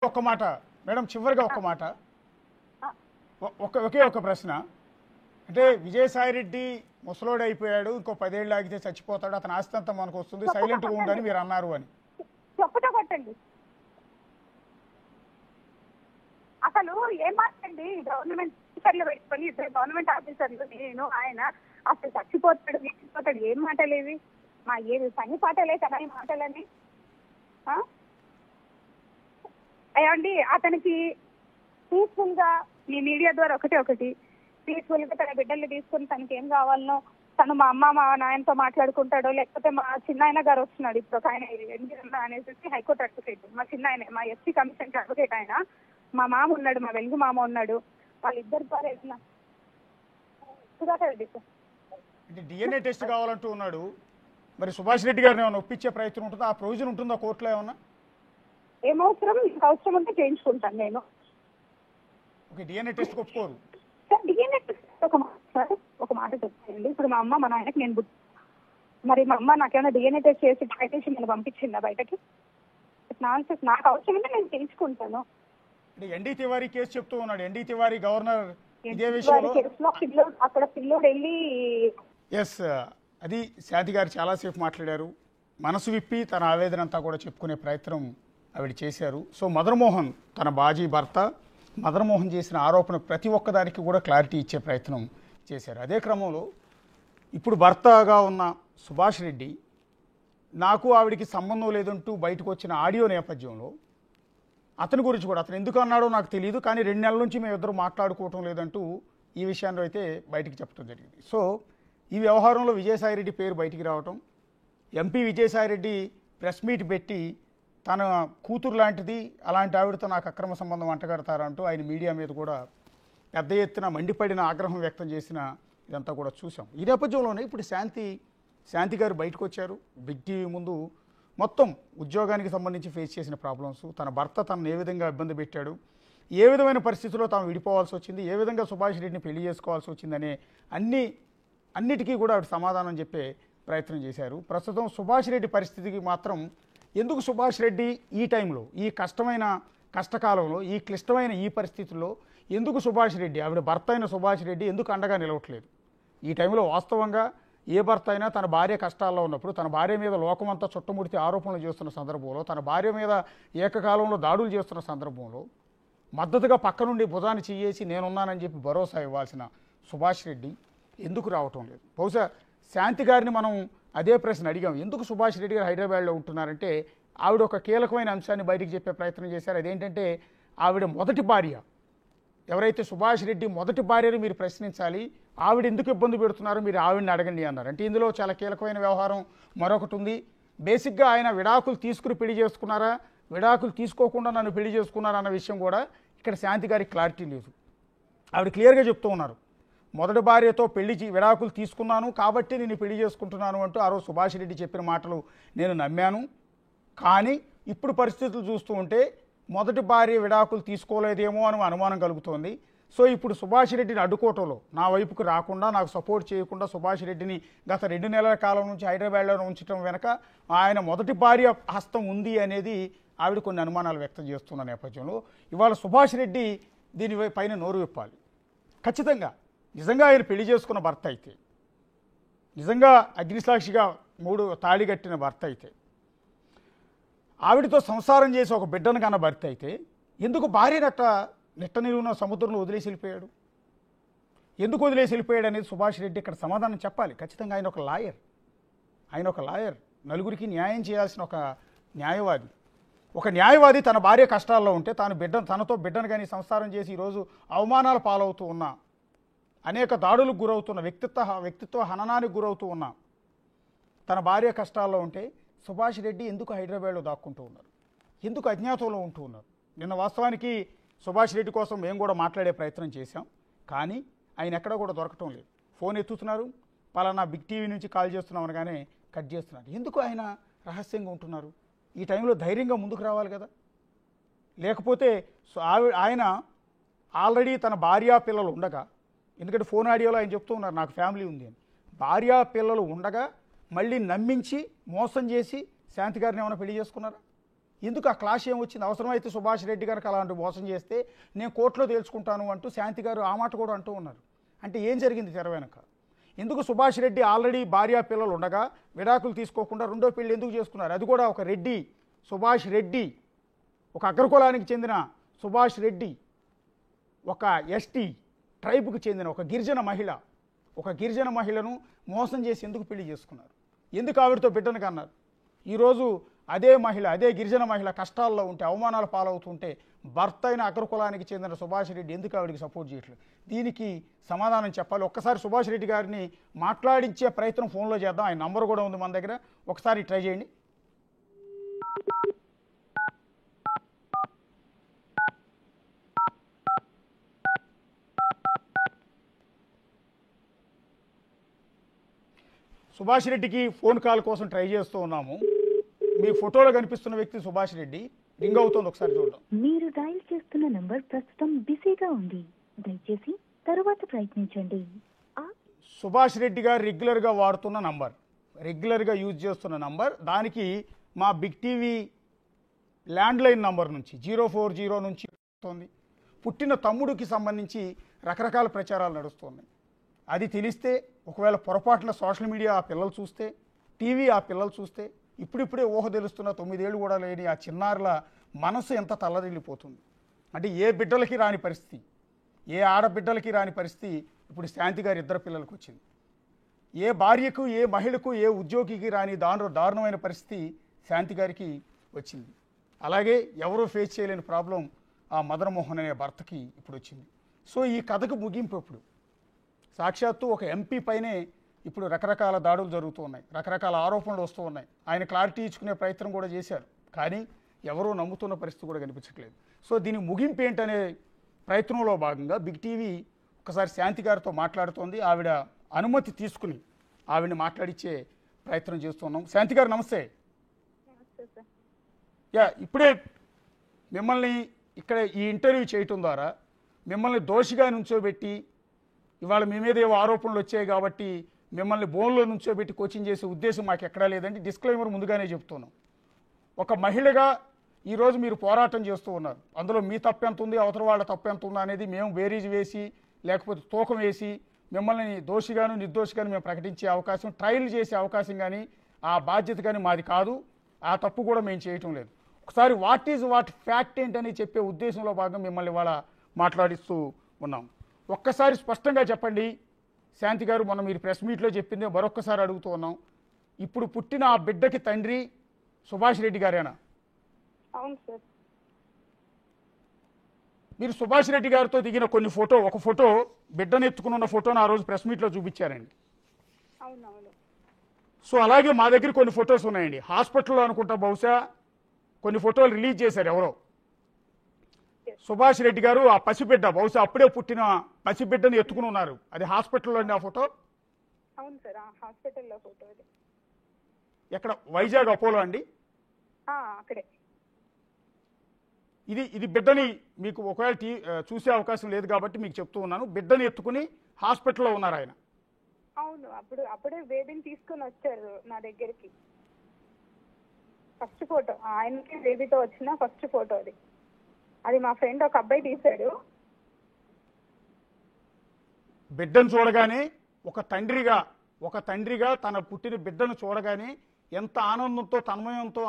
ఒక్క మాట మేడం, చివరిగా ఒక్క మాట, ఒకే ఒక ప్రశ్న. అంటే విజయసాయిరెడ్డి ముసలోడు అయిపోయాడు, ఇంకో 10 ఏళ్ళు ఆగితే చచ్చిపోతాడు, అతని ఆస్తి అంతా మనకు వస్తుంది, సైలెంట్గా ఉండని మీరు అన్నారు అని చెప్పుతో కొట్టండి. అసలు ఏం మాట్లాడండి, గవర్నమెంట్ ఆఫీసర్లు పెట్టుకొని ఇద్దరు గవర్నమెంట్ ఆఫీసర్లు నేను ఆయన అసలు చచ్చిపోతాడు ఏం మాటలేవి? మా ఏది పని పాటలే కదా ఈ మాటలని. అయ్యండి అతనికి పీస్ఫుల్ గా మీ మీడియా ద్వారా ఒకటి పీస్ఫుల్ గా తన బిడ్డల్ని తీసుకుని తనకి ఏం కావాలనో తను మా అమ్మ మా నాయనతో మాట్లాడుకుంటాడో, లేకపోతే మా చిన్నాయన గారు వస్తున్నాడు ఇప్పుడు ఒక ఆయన అనేసి హైకోర్టు అడ్వకేట్, మా చిన్నాయన మా ఎస్సీ కమిషన్ అడ్వకేట్ ఆయన, మా మామ ఉన్నాడు, మా వెలుగు మామ ఉన్నాడు, వాళ్ళిద్దరు ద్వారా డిఎన్ఏ టెస్ట్ కావాలంటూ ఉన్నాడు. మరి సుభాష్ రెడ్డి గారిని ఏమైనా ఒప్పించే ప్రయత్నం ఉంటుందా? ఆ ప్రొవిజన్ ఉంటుందా కోర్టులో ఏమన్నా? ఏమవసరం, మీకు అవసరం ఉంటే చేయించుకుంటాను నేను. ఓకే, డిఎన్ఏ టెస్ట్ ఒప్పుకోరు సార్? డిఎన్ఏ టెస్ట్ ఒక మాట చెప్తానండి. ఇప్పుడు మా అమ్మ మా నాయనకి నేను మరి మా అమ్మ నాకేమైనా డిఎన్ఏ టెస్ట్ చేసి ట్రై నేను పంపించిందా బయటకి? నాకు అవసరం ఉంటే నేను చేయించుకుంటాను. ఎన్డీ తివారీ కేసు చెప్తూ ఉన్నాడు. ఎన్డీ తివారీ గవర్నర్ ఇదే విషయంలో అక్కడ పిల్లోడు వెళ్ళి ఎస్, అది శాంతి గారు చాలాసేపు మాట్లాడారు. మనసు విప్పి తన ఆవేదన అంతా కూడా చెప్పుకునే ప్రయత్నం ఆవిడ చేశారు. సో మదన్మోహన్ తన బాజీ భర్త మదన్మోహన్ చేసిన ఆరోపణ ప్రతి ఒక్కదానికి కూడా క్లారిటీ ఇచ్చే ప్రయత్నం చేశారు. అదే క్రమంలో ఇప్పుడు భర్తగా ఉన్న సుభాష్ రెడ్డి నాకు ఆవిడికి సంబంధం లేదంటూ బయటకు వచ్చిన ఆడియో నేపథ్యంలో అతని గురించి కూడా, అతను ఎందుకు అన్నాడో నాకు తెలియదు, కానీ 2 నెలల నుంచి మేమిద్దరు మాట్లాడుకోవటం లేదంటూ ఈ విషయాన్ని అయితే బయటికి చెప్పడం జరిగింది. సో ఈ వ్యవహారంలో విజయసాయిరెడ్డి పేరు బయటికి రావటం, ఎంపీ విజయసాయిరెడ్డి ప్రెస్ మీట్ పెట్టి తన కూతురు లాంటిది అలాంటి ఆవిడతో నాకు అక్రమ సంబంధం అంటగడతారంటూ ఆయన మీడియా మీద కూడా పెద్ద ఎత్తున మండిపడిన ఆగ్రహం వ్యక్తం చేసిన ఇదంతా కూడా చూసాం. ఈ నేపథ్యంలోనే ఇప్పుడు శాంతి గారు బయటకు వచ్చారు. బిగ్ టీవీ ముందు మొత్తం ఉద్యోగానికి సంబంధించి ఫేస్ చేసిన ప్రాబ్లమ్స్, తన భర్త తనను ఏ విధంగా ఇబ్బంది పెట్టాడు, ఏ విధమైన పరిస్థితుల్లో తాను విడిపోవాల్సి వచ్చింది, ఏ విధంగా సుభాష్ రెడ్డిని పెళ్లి చేసుకోవాల్సి వచ్చిందనే అన్నిటికీ కూడా ఆవిడ సమాధానం చెప్పే ప్రయత్నం చేశారు. ప్రస్తుతం సుభాష్ రెడ్డి పరిస్థితికి మాత్రం ఎందుకు సుభాష్ రెడ్డి ఈ టైంలో, ఈ కష్టకాలంలో, ఈ క్లిష్టమైన ఈ పరిస్థితుల్లో ఎందుకు సుభాష్ రెడ్డి, ఆవిడ భర్త అయిన సుభాష్ రెడ్డి ఎందుకు అండగా నిలవట్లేదు? ఈ టైంలో వాస్తవంగా ఏ భర్త అయినా తన భార్య కష్టాల్లో ఉన్నప్పుడు, తన భార్య మీద లోకమంతా చుట్టముడితే ఆరోపణలు చేస్తున్న సందర్భంలో, తన భార్య మీద ఏకకాలంలో దాడులు చేస్తున్న సందర్భంలో మద్దతుగా పక్క నుండి భుజాన్ని చెయ్యేసి నేనున్నానని చెప్పి భరోసా ఇవ్వాల్సిన సుభాష్ రెడ్డి ఎందుకు రావటం లేదు? బహుశా శాంతి గారిని మనం అదే ప్రశ్న అడిగాం, ఎందుకు సుభాష్ రెడ్డి గారు హైదరాబాద్లో ఉంటున్నారంటే ఆవిడ ఒక కీలకమైన అంశాన్ని బయటికి చెప్పే ప్రయత్నం చేశారు. అదేంటంటే ఆవిడ మొదటి భార్య, ఎవరైతే సుభాష్ రెడ్డి మొదటి భార్యని మీరు ప్రశ్నించాలి, ఆవిడ ఎందుకు ఇబ్బంది పెడుతున్నారో మీరు ఆవిడని అడగండి అన్నారు. అంటే ఇందులో చాలా కీలకమైన వ్యవహారం మరొకటి ఉంది. బేసిక్గా ఆయన విడాకులు తీసుకుని పెళ్లి చేసుకున్నారా, విడాకులు తీసుకోకుండా నన్ను పెళ్లి చేసుకున్నారా అన్న విషయం కూడా ఇక్కడ శాంతి గారికి క్లారిటీ లేదు. ఆవిడ క్లియర్గా చెప్తూ ఉన్నారు, మొదటి భార్యతో విడాకులు తీసుకున్నాను కాబట్టి నేను పెళ్లి చేసుకుంటున్నాను అంటూ ఆ రోజు సుభాష్ రెడ్డి చెప్పిన మాటలు నేను నమ్మాను. కానీ ఇప్పుడు పరిస్థితులు చూస్తూ ఉంటే మొదటి భార్య విడాకులు తీసుకోలేదేమో అని అనుమానం కలుగుతోంది. సో ఇప్పుడు సుభాష్ రెడ్డిని అడ్డుకోవటంలో, నా వైపుకు రాకుండా నాకు సపోర్ట్ చేయకుండా సుభాష్ రెడ్డిని గత 2 నెలల కాలం నుంచి హైదరాబాద్లో ఉంచడం వెనక ఆయన మొదటి భార్య హస్తం ఉంది అనేది ఆవిడ కొన్ని అనుమానాలు వ్యక్తం చేస్తున్న నేపథ్యంలో ఇవాళ సుభాష్ రెడ్డి దీని పైన నోరు విప్పాలి. ఖచ్చితంగా నిజంగా ఆయన పెళ్లి చేసుకున్న భర్త అయితే, నిజంగా అగ్నిసాక్షిగా 3 తాళి కట్టిన భర్త అయితే, ఆవిడతో సంసారం చేసి ఒక బిడ్డను కన్న భర్త అయితే ఎందుకు భార్యనట్ట నిట్ట నిలువున సముద్రంలో వదిలేసి వెళ్ళిపోయాడు? ఎందుకు వదిలేసి వెళ్ళిపోయాడు అనేది సుభాష్ రెడ్డి ఇక్కడ సమాధానం చెప్పాలి. ఖచ్చితంగా ఆయన ఒక లాయర్, నలుగురికి న్యాయం చేయాల్సిన ఒక న్యాయవాది తన భార్య కష్టాల్లో ఉంటే తనతో బిడ్డను కానీ సంసారం చేసి ఈరోజు అవమానాల పాలవుతూ ఉన్న, అనేక దాడులకు గురవుతున్న, వ్యక్తిత్వ హననానికి గురవుతూ ఉన్న తన భార్య కష్టాల్లో ఉంటే సుభాష్ రెడ్డి ఎందుకు హైదరాబాద్లో దాక్కుంటూ ఉన్నారు, ఎందుకు అజ్ఞాతంలో ఉంటూ ఉన్నారు? నిన్న వాస్తవానికి సుభాష్ రెడ్డి కోసం మేము కూడా మాట్లాడే ప్రయత్నం చేశాం, కానీ ఆయన ఎక్కడ కూడా దొరకటం లేదు. ఫోన్ ఎత్తుతున్నారు, పలానా బిగ్ టీవీ నుంచి కాల్ చేస్తున్నాం అనగానే కట్ చేస్తున్నారు. ఎందుకు ఆయన రహస్యంగా ఉంటున్నారు? ఈ టైంలో ధైర్యంగా ముందుకు రావాలి కదా. లేకపోతే ఆయన ఆల్రెడీ తన భార్యా పిల్లలు ఉండగా, ఎందుకంటే ఫోన్ ఆడియోలో ఆయన చెప్తూ ఉన్నారు నాకు ఫ్యామిలీ ఉంది అని, భార్యా పిల్లలు ఉండగా మళ్ళీ నమ్మించి మోసం చేసి శాంతి గారిని ఏమైనా పెళ్లి చేసుకున్నారా? ఎందుకు ఆ క్లాష్ ఏమొచ్చింది? అవసరమైతే సుభాష్ రెడ్డి గారికి అలాంటి మోసం చేస్తే నేను కోర్టులో తేల్చుకుంటాను అంటూ శాంతి గారు ఆ మాట కూడా అంటూ ఉన్నారు. అంటే ఏం జరిగింది తెర వెనక? ఎందుకు సుభాష్ రెడ్డి ఆల్రెడీ భార్యా పిల్లలు ఉండగా విడాకులు తీసుకోకుండా రెండో పెళ్లి ఎందుకు చేసుకున్నారు? అది కూడా ఒక రెడ్డి, సుభాష్ రెడ్డి, ఒక అగ్రకులానికి చెందిన సుభాష్ రెడ్డి, ఒక ఎస్టీ ట్రైబ్కు చెందిన ఒక గిరిజన మహిళను మోసం చేసి ఎందుకు పెళ్లి చేసుకున్నారు? ఎందుకు ఆవిడతో బిడ్డను కన్నారు? ఈరోజు అదే గిరిజన మహిళ కష్టాల్లో ఉంటే, అవమానాల పాలవుతుంటే భర్త అయిన అగ్రకులానికి చెందిన సుభాష్ రెడ్డి ఎందుకు ఆవిడికి సపోర్ట్ చేయట్లేదు? దీనికి సమాధానం చెప్పాలి. ఒక్కసారి సుభాష్ రెడ్డి గారిని మాట్లాడించే ప్రయత్నం ఫోన్లో చేద్దాం. ఆయన నంబర్ కూడా ఉంది మన దగ్గర, ఒకసారి ట్రై చేయండి. సుభాష్ రెడ్డికి ఫోన్ కాల్ కోసం ట్రై చేస్తూ ఉన్నాము. మీ ఫోటోలో కనిపిస్తున్న వ్యక్తి సుభాష్ రెడ్డి. రింగ్ అవుతుంది, ఒకసారి చూద్దాం. మీరు డయల్ చేస్తున్న నంబర్ ప్రస్తుతం బిజీగా ఉంది, దయచేసి తరువాత ప్రయత్నించండి. సుభాష్ రెడ్డి గారు రెగ్యులర్గా వాడుతున్న నంబర్, రెగ్యులర్గా యూజ్ చేస్తున్న నంబర్, దానికి మా బిగ్ టీవీ ల్యాండ్లైన్ నంబర్ నుంచి 040 నుంచి వస్తుంది. పుట్టిన తమ్ముడికి సంబంధించి రకరకాల ప్రచారాలు నడుస్తున్నాయి. అది తెలిస్తే, ఒకవేళ పొరపాటున సోషల్ మీడియా ఆ పిల్లలు చూస్తే, టీవీ ఆ పిల్లలు చూస్తే, ఇప్పుడిప్పుడే ఊహ తెలుస్తున్న 9 ఏళ్ళు కూడా లేని ఆ చిన్నారుల మనసు ఎంత తల్లడిల్లిపోతుంది. అంటే ఏ బిడ్డలకి రాని పరిస్థితి, ఏ ఆడబిడ్డలకి రాని పరిస్థితి ఇప్పుడు శాంతి గారి ఇద్దరు పిల్లలకు వచ్చింది. ఏ భార్యకు, ఏ మహిళకు, ఏ ఉద్యోగికి రాని దారుణమైన పరిస్థితి శాంతి గారికి వచ్చింది. అలాగే ఎవరూ ఫేస్ చేయలేని ప్రాబ్లం ఆ మదన్ మోహన్ అనే భర్తకి ఇప్పుడు వచ్చింది. సో ఈ కథకు ముగింపు ఇప్పుడు సాక్షాత్తు ఒక ఎంపీ పైనే ఇప్పుడు రకరకాల దాడులు జరుగుతూ ఉన్నాయి, రకరకాల ఆరోపణలు వస్తూ ఉన్నాయి. ఆయన క్లారిటీ ఇచ్చుకునే ప్రయత్నం కూడా చేశారు, కానీ ఎవరూ నమ్ముతున్న పరిస్థితి కూడా కనిపించట్లేదు. సో దీని ముగింపు ఏంటనే ప్రయత్నంలో భాగంగా బిగ్ టీవీ ఒకసారి శాంతి గారితో మాట్లాడుతోంది. ఆవిడ అనుమతి తీసుకుని ఆవిడని మాట్లాడించే ప్రయత్నం చేస్తున్నాం. శాంతి గారు నమస్తే. ఇప్పుడే మిమ్మల్ని ఇక్కడ ఈ ఇంటర్వ్యూ చేయటం ద్వారా మిమ్మల్ని దోషిగా నుంచోబెట్టి, ఇవాళ మీ మీద ఏవో ఆరోపణలు వచ్చాయి కాబట్టి మిమ్మల్ని బోన్లో నుంచోబెట్టి కోచింగ్ చేసే ఉద్దేశం మాకు ఎక్కడా లేదండి. డిస్క్లైమర్ ముందుగానే చెప్తున్నాం. ఒక మహిళగా ఈరోజు మీరు పోరాటం చేస్తూ ఉన్నారు. అందులో మీ తప్పు ఎంత ఉంది, అవతల వాళ్ళ తప్పు ఎంత ఉందా అనేది మేము బేరీజ్ వేసి, లేకపోతే తూకం వేసి మిమ్మల్ని దోషిగాను నిర్దోషిగాను మేము ప్రకటించే అవకాశం, ట్రయల్ చేసే అవకాశం కానీ ఆ బాధ్యత కానీ మాది కాదు. ఆ తప్పు కూడా మేము చేయటం లేదు. ఒకసారి వాట్ ఫ్యాక్ట్ ఏంటని చెప్పే ఉద్దేశంలో భాగంగా మిమ్మల్ని ఇవాళ మాట్లాడిస్తూ ఉన్నాం. ఒక్కసారి స్పష్టంగా చెప్పండి శాంతి గారు, మొన్న మీరు ప్రెస్ మీట్లో చెప్పిందే మరొక్కసారి అడుగుతూ ఉన్నాం. ఇప్పుడు పుట్టిన ఆ బిడ్డకి తండ్రి సుభాష్ రెడ్డి గారేనా? అవును సార్. మీరు సుభాష్ రెడ్డి గారితో దిగిన ఒక ఫోటో బిడ్డను ఎత్తుకున్న ఫోటోను ఆ రోజు ప్రెస్ మీట్లో చూపించారండి. అవునవును. సో అలాగే మా దగ్గర కొన్ని ఫొటోస్ ఉన్నాయండి. హాస్పిటల్లో అనుకుంటా బహుశా కొన్ని ఫోటోలు రిలీజ్ చేశారు ఎవరో. సుభాష్ రెడ్డి గారు ఆ పసిబిడ్డ, బహుశా అప్పుడే పుట్టిన పసిబిడ్డను ఎత్తుకుని ఉన్నారు. అది హాస్పిటల్లో అండి ఆ ఫోటో? అవును సార్, హాస్పిటల్లో ఫోటో. ఎక్కడ? వైజాగ్ అపోలో అండి? అక్కడే. ఇది బిడ్డని మీకు ఒకవేళ చూసే అవకాశం లేదు కాబట్టి మీకు చెప్తూ ఉన్నాను. బిడ్డని ఎత్తుకుని హాస్పిటల్లో ఉన్నారు ఆయన. అవును, అప్పుడే బేబీని తీసుకొని వచ్చారు నా దగ్గరికి. ఫస్ట్ ఫోటో ఆయనకి బేబీతో వచ్చిన ఫస్ట్ ఫోటో అది మా ఫ్రెండ్ ఒక అబ్బాయి తీశాడు. బిడ్డను చూడగానే ఒక తండ్రిగా తన పుట్టిన బిడ్డను చూడగానే ఎంత ఆనందంతో, తన్మయంతో,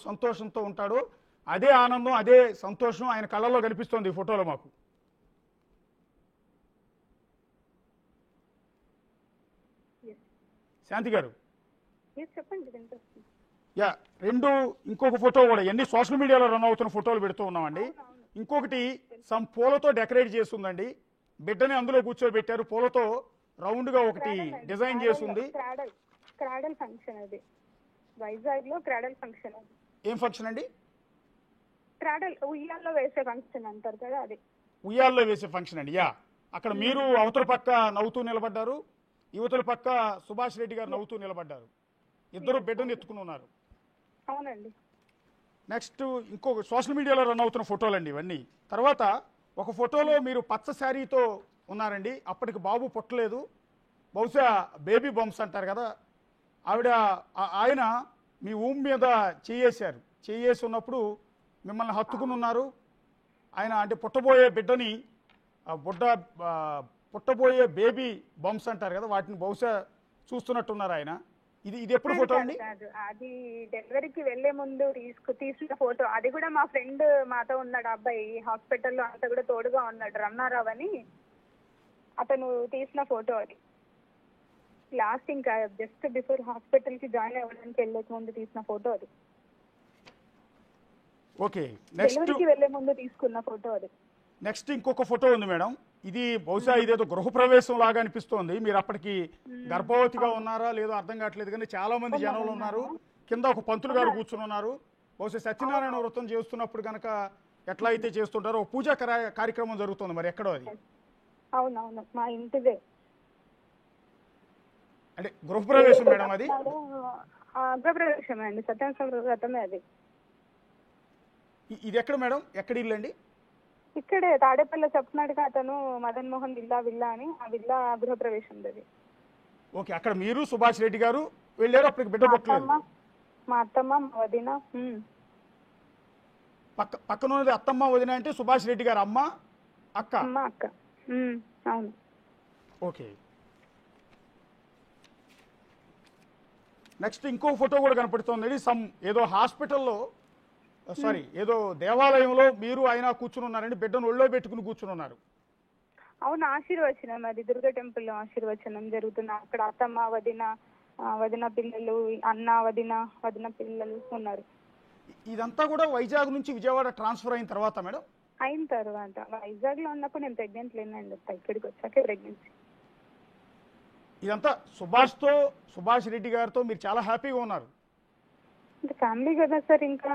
సంతోషంతో ఉంటాడో అదే ఆనందం, అదే సంతోషం ఆయన కళ్ళల్లో కనిపిస్తోంది ఈ ఫోటోలో మాకు. శాంతి గారు చెప్పండి. ఇంకొక ఫోటో కూడా ఎన్ని సోషల్ మీడియాలో రన్ అవుతున్న ఫోటోలు పెడుతూ ఉన్నామండి. ఇంకొకటి సమ్ పూలతో డెకరేట్ చేస్తుందండి. బిడ్డని అందులో కూర్చోబెట్టారు, పూలతో రౌండ్ గా ఒకటి డిజైన్ చేస్తుంది. క్రాడల్ ఫంక్షన్ అది వైజాగ్ లో. క్రాడల్ ఫంక్షన్ అది ఏం ఫంక్షన్ అండి? క్రాడల్ ఉయ్యాల్లో వేసే ఫంక్షన్ అంటారు కదా, అది ఉయ్యాల్లో వేసే ఫంక్షన్ అండి. అక్కడ మీరు అవతల పక్క నవ్వుతూ నిలబడ్డారు, యువతల పక్క సుభాష్ రెడ్డి గారు నవ్వుతూ నిలబడ్డారు. ఇద్దరు బిడ్డను ఎత్తుకుని ఉన్నారు. అవునండి. నెక్స్ట్ ఇంకొక సోషల్ మీడియాలో రన్ అవుతున్న ఫోటోలు అండి ఇవన్నీ. తర్వాత ఒక ఫోటోలో మీరు పచ్చ శారీతో ఉన్నారండి. అప్పటికి బాబు పుట్టలేదు, బహుశా బేబీ బంప్స్ అంటారు కదా. ఆయన మీ ఊమ్ మీద చేయేశారు. చేయేసి ఉన్నప్పుడు మిమ్మల్ని హత్తుకుని ఉన్నారు. ఆయన అంటే పుట్టబోయే బిడ్డని పుట్టబోయే బేబీ బంప్స్ అంటారు కదా, వాటిని బహుశా చూస్తున్నట్టున్నారు ఆయన. ఇది ఎప్పుడు ఫోటో అండి? కాదు, అది డెలివరీకి వెళ్లే ముందు తీసిన ఫోటో. అది కూడా మా ఫ్రెండ్ మాతో ఉన్నాడు, అబ్బాయి హాస్పిటల్లో అంతా కూడా తోడుగా ఉన్నాడు, రన్నారావు అని, అతను తీసిన ఫోటో అది. లాస్ట్ ఇంకా జస్ట్ బిఫోర్ హాస్పిటల్ కి జాయిన్ అవ్వడానికి వెళ్లే ముందు తీసిన ఫోటో అది. ఓకే, నెక్స్ట్ డెలివరీకి వెళ్లే ముందు తీసుకున్న ఫోటో అది. నెక్స్ట్ ఇంకొక ఫోటో ఉంది మేడం. ఇది బహుశా ఇదేదో గృహప్రవేశం లాగా అనిపిస్తోంది. మీరు అప్పటికి గర్భవతిగా ఉన్నారా లేదో అర్థం కావట్లేదు, కానీ చాలా మంది జనాలు ఉన్నారు. కింద ఒక పంతులు గారు కూర్చుని ఉన్నారు. బహుశా సత్యనారాయణ వ్రతం చేస్తున్నప్పుడు కనుక ఎట్లా అయితే చేస్తుంటారో ఒక పూజా కార్యక్రమం జరుగుతుంది. మరి ఎక్కడో అది? అవునవును, మా ఇంటిదే. అంటే గృహప్రవేశం మేడం అది? గృహప్రవేశమే అండి, సత్యనారాయణ వ్రతమే అది. ఇది ఎక్కడ మేడం, ఎక్కడ ఇల్లు అండి? ఇక్కడే తాడేపల్లి చెప్తున్నాడుగా అతను, మదన్ మోహన్ విల్లా అని, ఆ విల్లా గృహప్రవేశం అది. ఓకే, అక్కడ మీరు సుభాష్ రెడ్డి గారు వెళ్ళారు, అప్పటికి బిడ్డ పుట్టలేదు. మా అత్తమ్మ, మా వదిన. పక్కన ఉన్నది అత్తమ్మ వదిన అంటే సుభాష్ రెడ్డి గారు అమ్మ అక్క? అమ్మ అక్క. అవును. ఓకే, నెక్స్ట్ ఇంకో ఫోటో కూడా కనపడుతుంది. ఏదో హాస్పిటల్లో సారీ ఏదో దేవాలయంలో మీరు ఆయన కూర్చుని ఉన్నారండి, బిడ్డను ఒళ్ళో పెట్టుకుని కూర్చుని ఉన్నారు. అవును, ఆశీర్వచనం అది దుర్గా టెంపుల్ లో ఆశీర్వచనం జరుగుతుంది. అక్కడ అత్తమ్మ, వదిన పిల్లలు, అన్న, వదిన పిల్లలు ఉన్నారు. ఇదంతా కూడా వైజాగ్ నుంచి విజయవాడ ట్రాన్స్ఫర్ అయిన తర్వాత మేడం? అయిన తర్వాత. వైజాగ్ లో ఉన్నప్పుడు నేను ప్రెగ్నెంట్ లేనండి, ఇక్కడికి వచ్చాకే ప్రెగ్నెన్సీ. ఇదంతా సుభాష్ రెడ్డి గారితో మీరు చాలా హ్యాపీగా ఉన్నారు. ఇంకా ఫ్యామిలీ కదా సార్, ఇంకా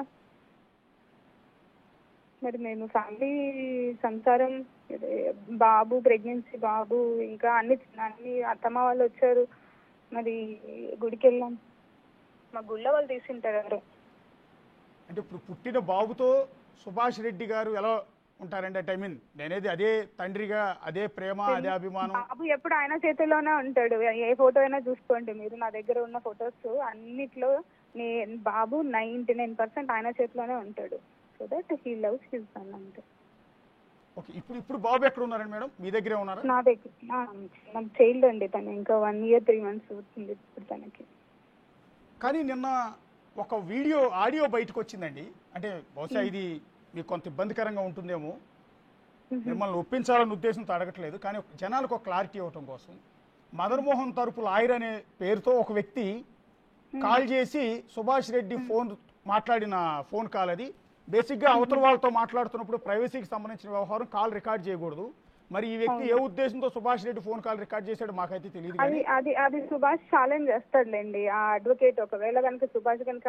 మరి మేము ఫ్యామిలీ సంసారం, బాబు ప్రెగ్నెన్సీ, బాబు ఇంకా అన్ని అత్తమ్మ వాళ్ళు వచ్చారు, మరి గుడికి వెళ్ళాం, మా గుళ్ళో వాళ్ళు తీసుంటారు. అంటే ఇప్పుడు పుట్టిన బాబుతో సుభాష్ రెడ్డి గారు ఎలా ఉంటారండి? అంటే నేనేది అదే తండ్రిగా అదే ప్రేమ అదే అభిమానం. బాబు ఎప్పుడు ఆయన చేతిలోనే ఉంటాడు. ఏ ఫోటో అయినా చూసుకోండి మీరు, నా దగ్గర ఉన్న ఫొటోస్ అన్నిట్లో బాబు 99% ఆయన చేతిలోనే ఉంటాడు. So that he loves his son అంతే. ఓకే, ఇప్పుడు బాబు ఎక్కడ ఉన్నారండి మేడం? మీ దగ్గరే ఉన్నారా? నా దగ్గర. నాకు చైల్డ్ అండి, తను ఇంకా 1 year 3 months అవుతుంది ఇప్పుడు తనకి. కానీ నిన్న ఒక ఆడియో బయటకు వచ్చిందండి. అంటే బహుశా ఇది మీకు కొంత ఇబ్బందికరంగా ఉంటుందేమో, మిమ్మల్ని ఒప్పించాలన్న ఉద్దేశంతో అడగట్లేదు, కానీ జనాలకు ఒక క్లారిటీ ఇవ్వటం కోసం. మదన్ మోహన్ తరపు లాయర్ అనే పేరుతో ఒక వ్యక్తి కాల్ చేసి సుభాష్ రెడ్డి మాట్లాడిన ఫోన్ కాల్ అది. బేసిక్గా అవతల వాళ్ళతో మాట్లాడుతున్నప్పుడు ప్రైవసీకి సంబంధించిన వ్యవహారం, కాల్ రికార్డ్ చేయకూడదు. మరి ఈ వ్యక్తి ఏ ఉద్దేశంతో Subhash Reddy phone call record చేశాడు మాకైతే తెలియదు. అది సుభాష్ ఛాలెంజ్ చేస్తాడులేండి ఆ అడ్వకేట్. ఒకవేళ కనుక సుభాష్ కనుక